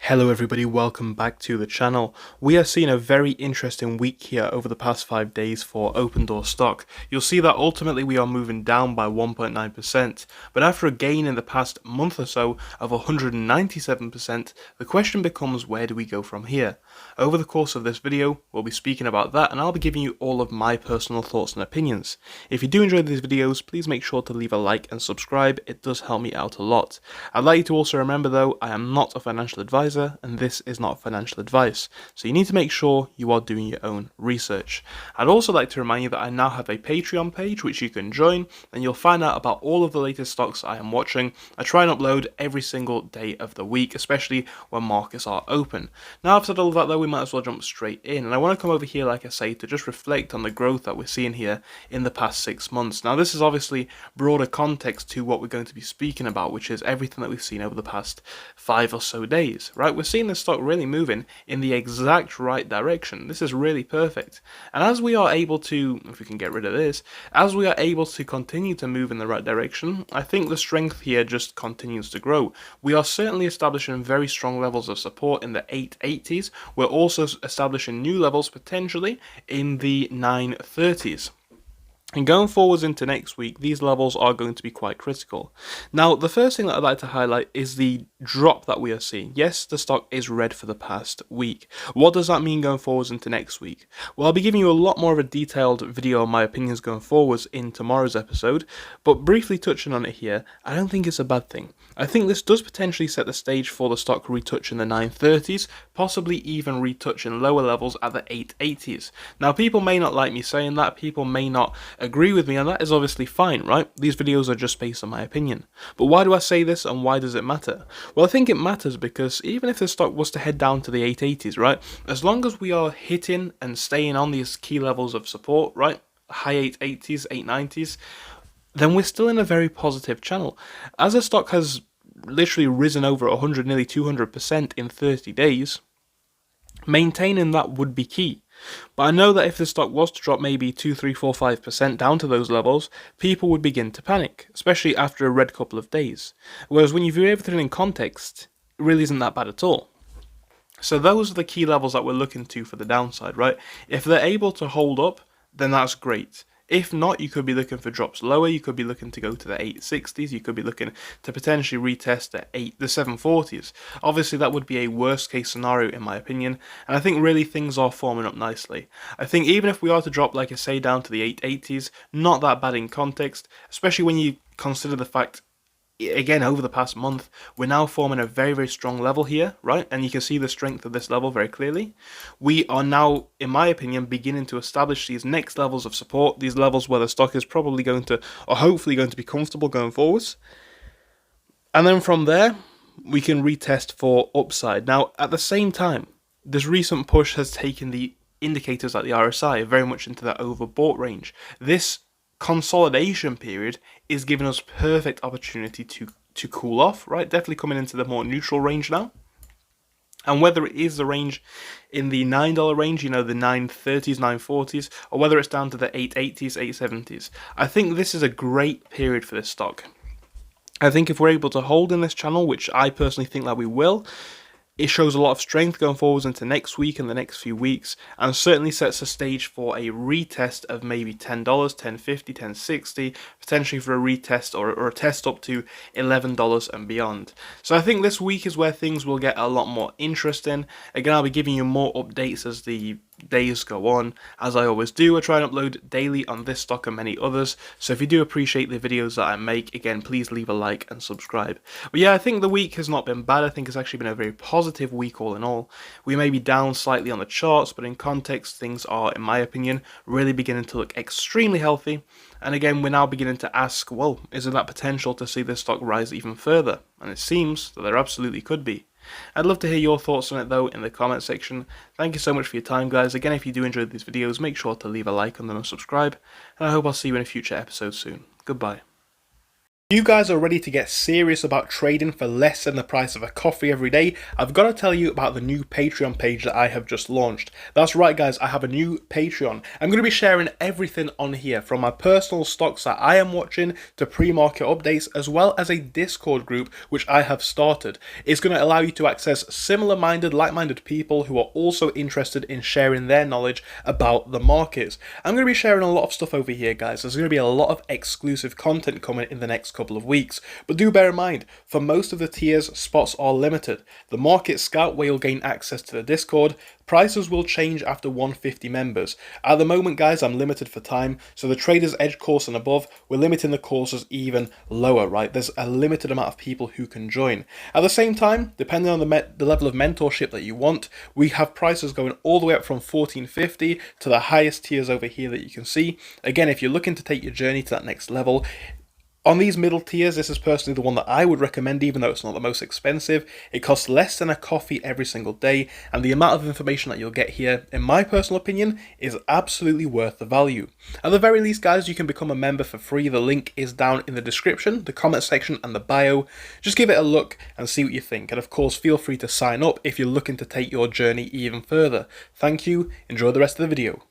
Hello everybody, welcome back to the channel. We are seeing a very interesting week here over the past 5 days for Opendoor stock. You'll see that ultimately we are moving down by 1.9%, but after a gain in the past month or so of 197%, the question becomes, where do we go from here? Over the course of this video, we'll be speaking about that, and I'll be giving you all of my personal thoughts and opinions. If you do enjoy these videos, please make sure to leave a like and subscribe. It does help me out a lot. I'd like you to also remember though, I am not a financial advisor, and this is not financial advice, so you need to make sure you are doing your own research. I'd also like to remind you that I now have a Patreon page which you can join, and you'll find out about all of the latest stocks I am watching. I try and upload every single day of the week, especially when markets are open. Now I've said all of that though, we might as well jump straight in, and I want to come over here, like I say, to just reflect on the growth that we're seeing here in the past 6 months. Now this is obviously broader context to what we're going to be speaking about, which is everything that we've seen over the past 5 or so days, right? We're seeing this stock really moving in the exact right direction. This is really perfect. And as we are able to, if we can get rid of this, as we are able to continue to move in the right direction, I think the strength here just continues to grow. We are certainly establishing very strong levels of support in the 880s. We're also establishing new levels potentially in the 930s. And going forwards into next week, these levels are going to be quite critical. Now, the first thing that I'd like to highlight is the drop that we are seeing. Yes, the stock is red for the past week. What does that mean going forwards into next week? Well, I'll be giving you a lot more of a detailed video on my opinions going forwards in tomorrow's episode, but briefly touching on it here, I don't think it's a bad thing. I think this does potentially set the stage for the stock retouching the 930s, possibly even retouching lower levels at the 880s. Now, people may not like me saying that, people may not agree with me, and that is obviously fine, right? These videos are just based on my opinion. But why do I say this, and why does it matter? Well, I think it matters because even if the stock was to head down to the 880s, right, as long as we are hitting and staying on these key levels of support, right, high 880s, 890s, then we're still in a very positive channel. As the stock has literally risen over 100, nearly 200% in 30 days, maintaining that would be key. But I know that if the stock was to drop maybe 2, 3, 4, 5% down to those levels, people would begin to panic, especially after a red couple of days. Whereas when you view everything in context, it really isn't that bad at all. So those are the key levels that we're looking to for the downside, right? If they're able to hold up, then that's great. If not, you could be looking for drops lower. You could be looking to go to the 860s. You could be looking to potentially retest the 740s. Obviously, that would be a worst case scenario in my opinion. And I think really things are forming up nicely. I think even if we are to drop, like I say, down to the 880s, not that bad in context, especially when you consider the fact, again, over the past month, we're now forming a very, very strong level here, right? And you can see the strength of this level very clearly. We are now, in my opinion, beginning to establish these next levels of support, these levels where the stock is probably going to, or hopefully going to be comfortable going forwards. And then from there, we can retest for upside. Now, at the same time, this recent push has taken the indicators like the RSI very much into that overbought range. This consolidation period is giving us perfect opportunity to cool off, right? Definitely coming into the more neutral range now. And whether it is the range in the $9 range, you know, the 930s, 940s, or whether it's down to the 880s, 870s, I think this is a great period for this stock. I think if we're able to hold in this channel, which I personally think that we will, it shows a lot of strength going forwards into next week and the next few weeks, and certainly sets the stage for a retest of maybe $10, $10.50, $10.60, potentially for a retest or a test up to $11 and beyond. So I think this week is where things will get a lot more interesting. Again, I'll be giving you more updates as the days go on. As I always do, I try and upload daily on this stock and many others, so if you do appreciate the videos that I make, again, please leave a like and subscribe. But yeah, I think the week has not been bad. I think it's actually been a very positive week all in all. We may be down slightly on the charts, but in context, things are, in my opinion, really beginning to look extremely healthy. And again, we're now beginning to ask, well, is there that potential to see this stock rise even further? And it seems that there absolutely could be. I'd love to hear your thoughts on it though in the comment section. Thank you so much for your time, guys. Again, if you do enjoy these videos, make sure to leave a like on them and subscribe. And I hope I'll see you in a future episode soon. Goodbye. You guys are ready to get serious about trading for less than the price of a coffee every day? I've got to tell you about the new Patreon page that I have just launched. That's right guys, I have a new Patreon. I'm going to be sharing everything on here, from my personal stocks that I am watching to pre-market updates, as well as a Discord group which I have started. It's going to allow you to access similar-minded, like-minded people who are also interested in sharing their knowledge about the markets. I'm going to be sharing a lot of stuff over here guys. There's going to be a lot of exclusive content coming in the next couple of weeks, but do bear in mind, for most of the tiers, spots are limited. The Market Scout, where you'll gain access to the Discord, prices will change after 150 members. At the moment guys, I'm limited for time, so the Trader's Edge course and above, we're limiting the courses even lower, right? There's a limited amount of people who can join. At the same time, depending on the level of mentorship that you want, we have prices going all the way up from 1450 to the highest tiers over here that you can see. Again, if you're looking to take your journey to that next level, on these middle tiers, this is personally the one that I would recommend, even though it's not the most expensive. It costs less than a coffee every single day, and the amount of information that you'll get here, in my personal opinion, is absolutely worth the value. At the very least, guys, you can become a member for free. The link is down in the description, the comment section, and the bio. Just give it a look and see what you think. And of course, feel free to sign up if you're looking to take your journey even further. Thank you. Enjoy the rest of the video.